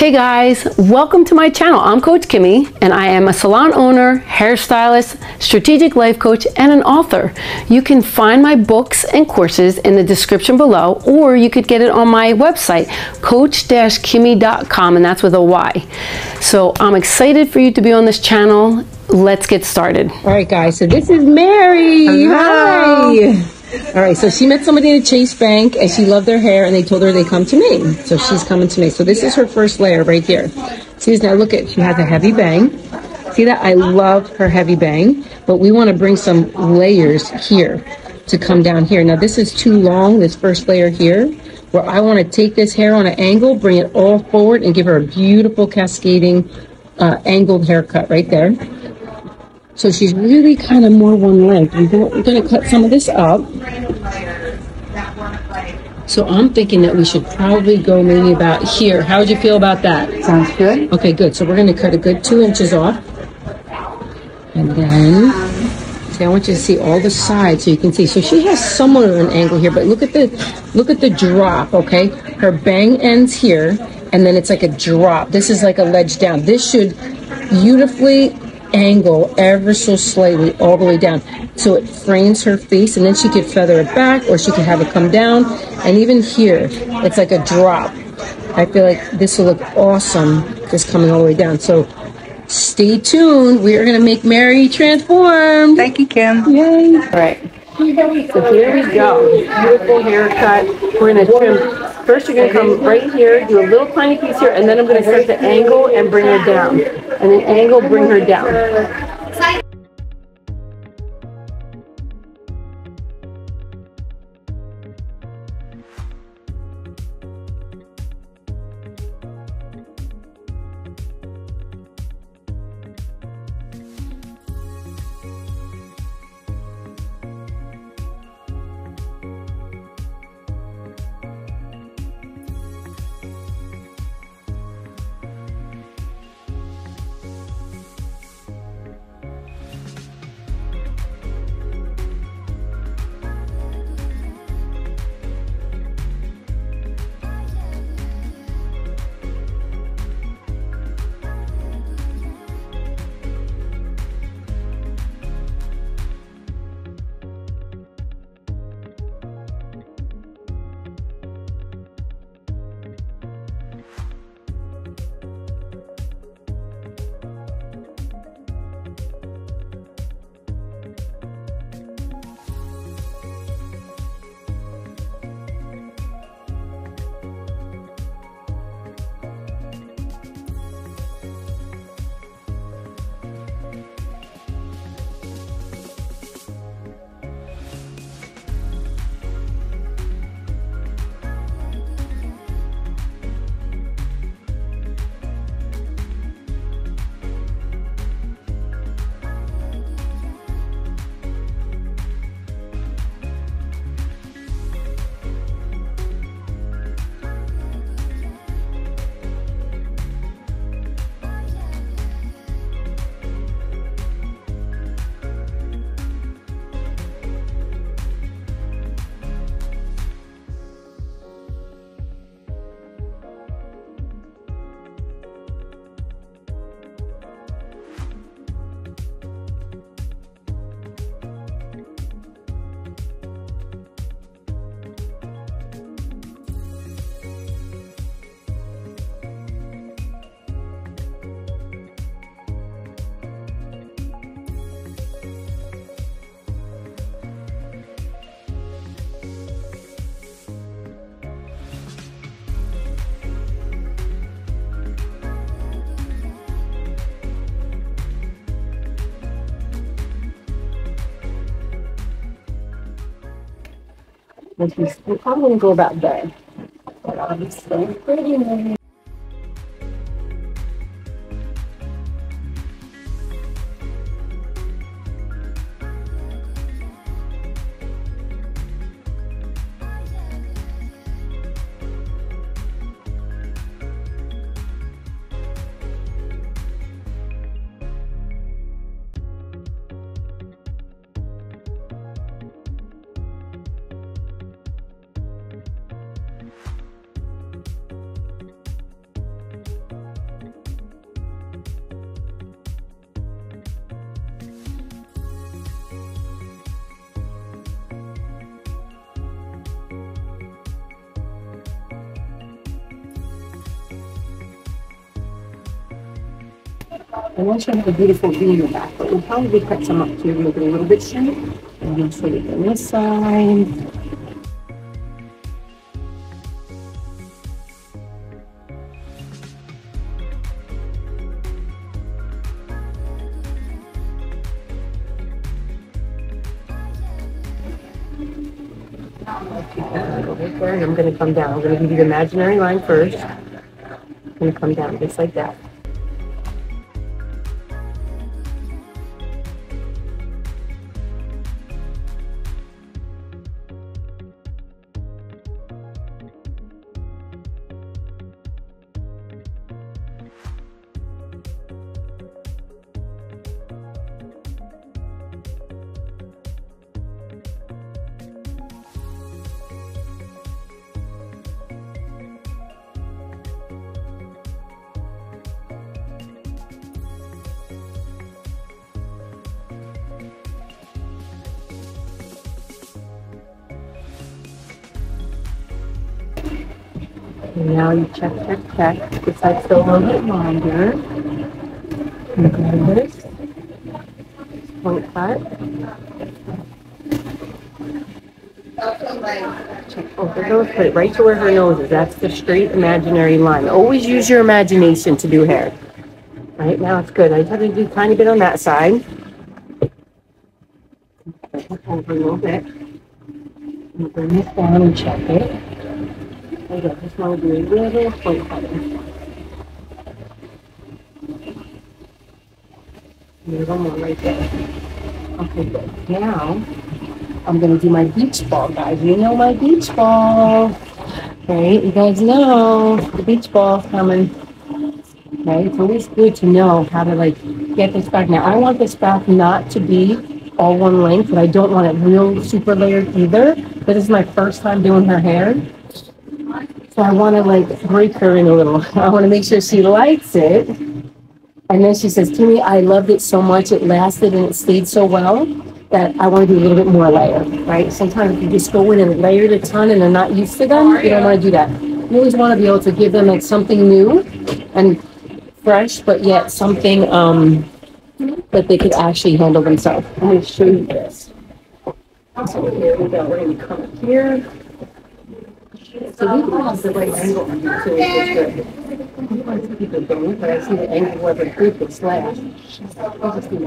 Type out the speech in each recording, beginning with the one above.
Hey guys, welcome to my channel. I'm Coach Kimmy and I am a salon owner, hairstylist, strategic life coach, and an author. You can find my books and courses in the description below, or you could get it on my website, coach-kimmy.com, and that's with a Y. So I'm excited for you to be on this channel. Let's get started. All right guys, so this is Mary. Hello. Hi. All right, so she met somebody at Chase Bank and she loved their hair and they told her they come to me. So she's coming to me. So this is her first layer right here. See, now look at, she has a heavy bang. See that? I love her heavy bang, but we want to bring some layers here to come down here. Now this is too long, this first layer here, where I want to take this hair on an angle, bring it all forward and give her a beautiful cascading angled haircut right there. So she's really kind of more one length. We're going to cut some of this up. So I'm thinking that we should probably go maybe about here. How would you feel about that? Sounds good. Okay, good. So we're going to cut a good 2 inches off. And then, see, I want you to see all the sides so you can see. So she has somewhat of an angle here, but look at the drop, okay? Her bang ends here, and then it's like a drop. This is like a ledge down. This should beautifully angle ever so slightly all the way down so it frames her face, and then she could feather it back or she could have it come down. And even here it's like a drop. I feel like this will look awesome just coming all the way down. So stay tuned, we are going to make Mary transform. Thank you, Kim. Yay. All right, so here we go. Beautiful haircut. We're going to trim. First, you're going to come right here, do a little tiny piece here, and then I'm going to start to angle and bring her down. And then angle, bring her down. We're probably going to go about there. But I'll be so pretty. And once you have a beautiful V in the back, but we'll probably cut some up to make it a little bit straight. And we'll show it on this side. And I'm going to come down. I'm going to give you the imaginary line first. I'm going to come down just like that. And now you check. The side's still a little bit longer. And go this. Point cut. Check over those, put it right to where her nose is. That's the straight imaginary line. Always use your imagination to do hair. Right now it's good. I just have to do a tiny bit on that side. Over a little bit. And bring this down and check it. I just want to do a little point cutting. There's one more right there. Okay, good. Now, I'm going to do my beach ball, guys. You know my beach ball. Right? You guys know the beach ball's coming. Right? It's always good to know how to, like, get this back. Now, I want this back not to be all one length, but I don't want it real super layered either. But this is my first time doing her hair. So I want to, like, break her in a little. I want to make sure she likes it. And then she says, Kimmy, I loved it so much. It lasted and it stayed so well that I want to do a little bit more layer, right? Sometimes if you just go in and layer it a ton and they're not used to them, you don't want to do that. You always want to be able to give them, like, something new and fresh, but yet something that they could actually handle themselves. I'm going to show you this. So here we go. We're going to come up here. So we can have the right angle on here, so it's good. I want to keep it going, but I see the angle where the group is slash. I'll just do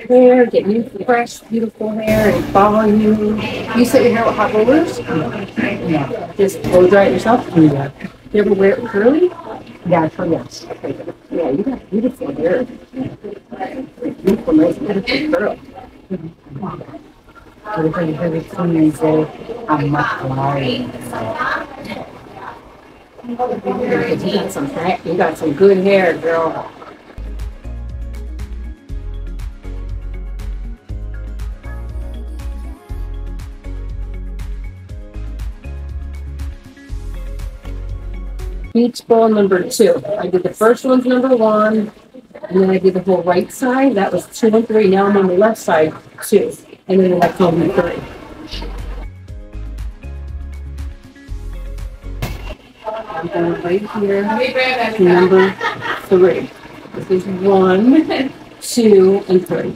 hair, get new, fresh, beautiful hair, and follow you. You set your hair with hot rollers? No. Just blow dry it yourself? Yeah. You ever wear it curly? Yeah, curly, yes. Okay, good. Yeah, you got beautiful hair. Beautiful, nice, beautiful girl. Everybody heard it from me say, I'm not lying. You got some good hair, girl. Beach ball number 2. I did the first one's number 1, and then I did the whole right side. That was 2 and 3. Now I'm on the left side, 2, and then the left one, 3. I'm going right here to number 3. This is 1, 2, and 3.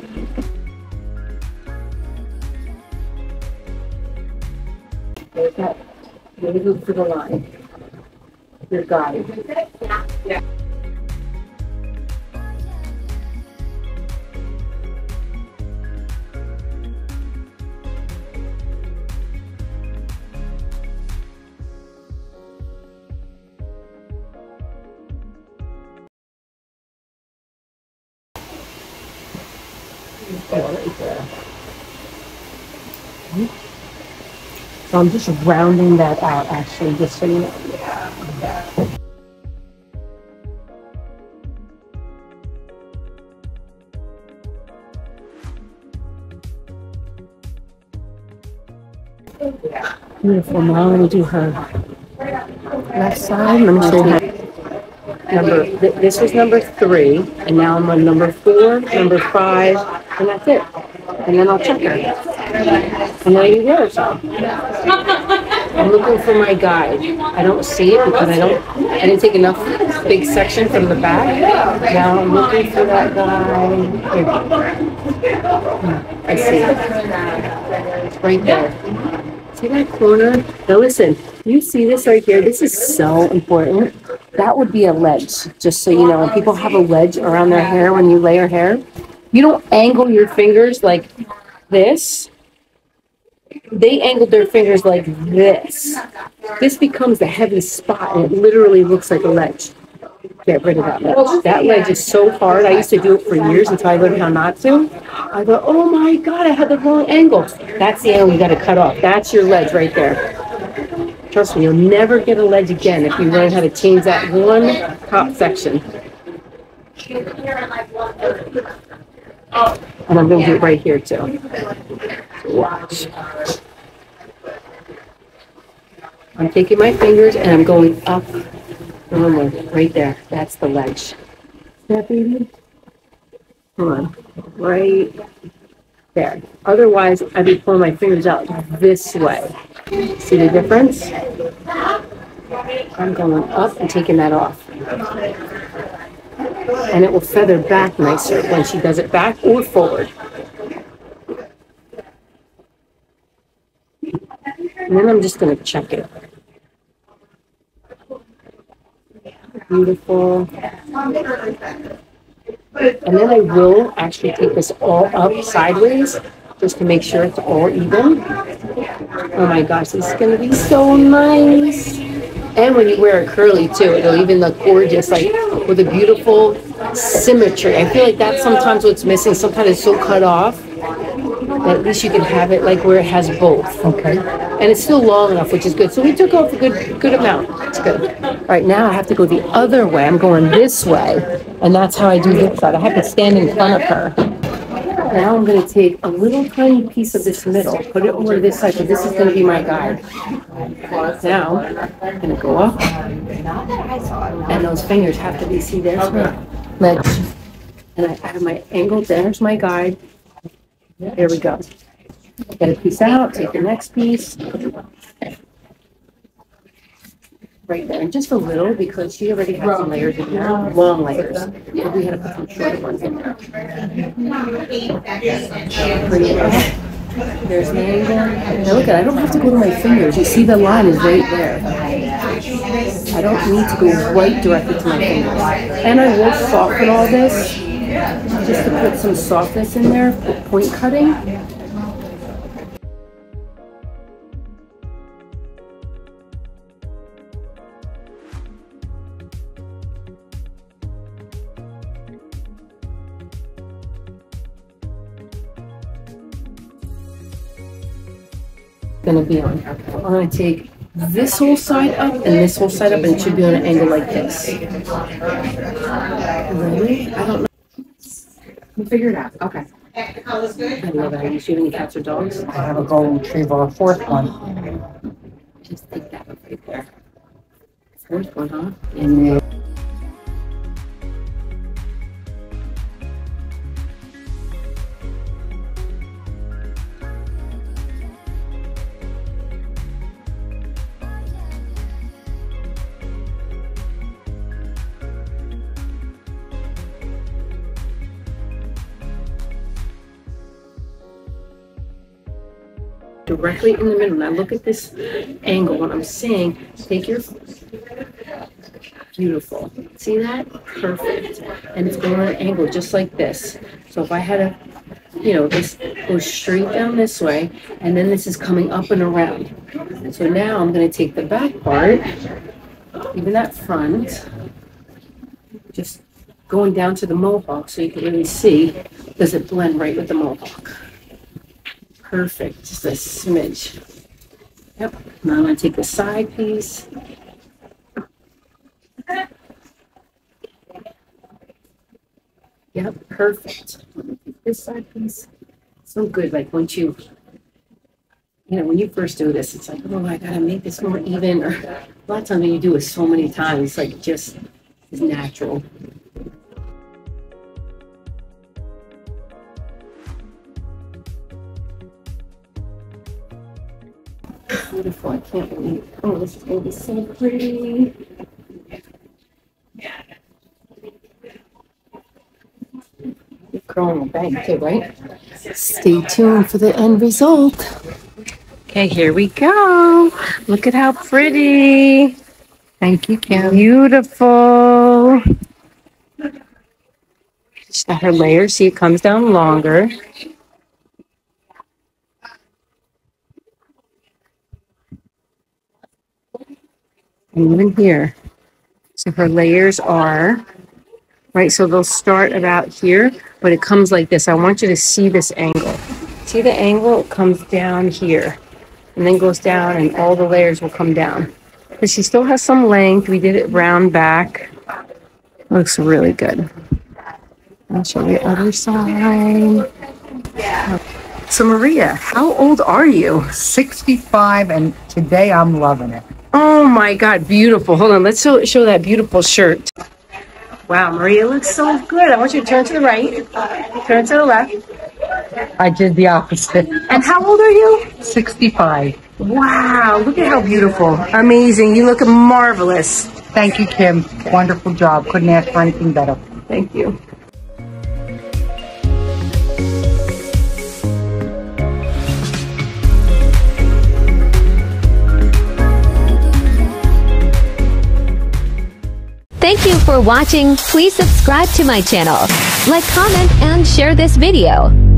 There's that. Really good for the line. Your guide. Yeah. So I'm just rounding that out, actually, just so you know. Beautiful. Now I'm going to do her left side. Let me show you. This was number 3, and now I'm on number 4, number 5, and that's it. And then I'll check her. And there you go. I'm looking for my guide. I don't see it because I didn't take enough big section from the back. Now I'm looking for that guide. Here. I see it. It's right there. See that corner? Now listen, you see this right here? This is so important. That would be a ledge, just so you know. When people have a ledge around their hair when you lay your hair, you don't angle your fingers like this. They angled their fingers like this. This becomes the heavy spot, and it literally looks like a ledge. Get rid of that ledge. That ledge is so hard. I used to do it for years until I learned how not to. I go, oh my God, I had the wrong angle. That's the angle you got to cut off. That's your ledge right there. Trust me, you'll never get a ledge again if you learn how to change that one top section. And I'm going to do it right here too. Watch. I'm taking my fingers and I'm going up. Right there. That's the ledge. That baby? Come on. Right there. Otherwise, I'd be pulling my fingers out this way. See the difference? I'm going up and taking that off. And it will feather back nicer when she does it back or forward. And then I'm just going to check it. Beautiful. And then I will actually take this all up sideways just to make sure it's all even. Oh my gosh, this is going to be so nice. And when you wear it curly too, it'll even look gorgeous, like with a beautiful symmetry. I feel like that's sometimes what's missing. Sometimes it's so cut off. At least you can have it like where it has both. Okay. And it's still long enough, which is good. So we took off a good amount. It's good. All right, now I have to go the other way. I'm going this way. And that's how I do this side. I have to stand in front of her. Now I'm going to take a little tiny piece of this middle, put it over this side, because this is going to be my guide. Now I'm going to go up. And those fingers have to be, see, there's my ledge. And I have my angle, there's my guide. There we go. Get a piece out, take the next piece. Right there, and just a little because she already has some layers in there, long layers. But we had to put some shorter ones in there. Bring it up. There's the angle. Now look at it, I don't have to go to my fingers. You see the line is right there. I don't need to go right directly to my fingers. And I will soften all this just to put some softness in there for point cutting. Going to be on. I'm going to take this whole side up and this whole side up, and it should be on an angle like this. Ready? I don't know. We'll figure it out. Okay. I love it. Do you have any cats or dogs? I have a golden retriever, a fourth one. Just take that up right there. Fourth one, huh? And directly in the middle. Now look at this angle. What I'm saying, take your, beautiful. See that? Perfect. And it's going on an angle just like this. So if I had a, this goes straight down this way, and then this is coming up and around. So now I'm going to take the back part, even that front, just going down to the mohawk so you can really see, does it blend right with the mohawk? Perfect, just a smidge. Yep, now I'm going to take the side piece. Yep, perfect. This side piece, so good. Like once you, when you first do this, it's like, oh, I gotta make this more even. Or a lot of times when you do it so many times, it's like just is natural. Beautiful. I can't believe. Oh, this is going to be so pretty. Curl in the bank too, right? Stay tuned for the end result. Okay, here we go. Look at how pretty. Thank you, Kim. Beautiful. She's got her layers. See, it comes down longer. And even here. So her layers are, right, so they'll start about here, but it comes like this. I want you to see this angle. See the angle? It comes down here and then goes down, and all the layers will come down. But she still has some length. We did it round back. Looks really good. I'll show you the other side. So Maria, how old are you? 65, and today I'm loving it. Oh my God, beautiful. Hold on, let's show that beautiful shirt. Wow, Maria looks so good. I want you to turn to the right, turn to the left. I did the opposite. And how old are you? 65. Wow, look at how beautiful. Amazing. You look marvelous. Thank you, Kim. Wonderful job. Couldn't ask for anything better. Thank you. Thank you for watching. Please subscribe to my channel, like, comment, and share this video.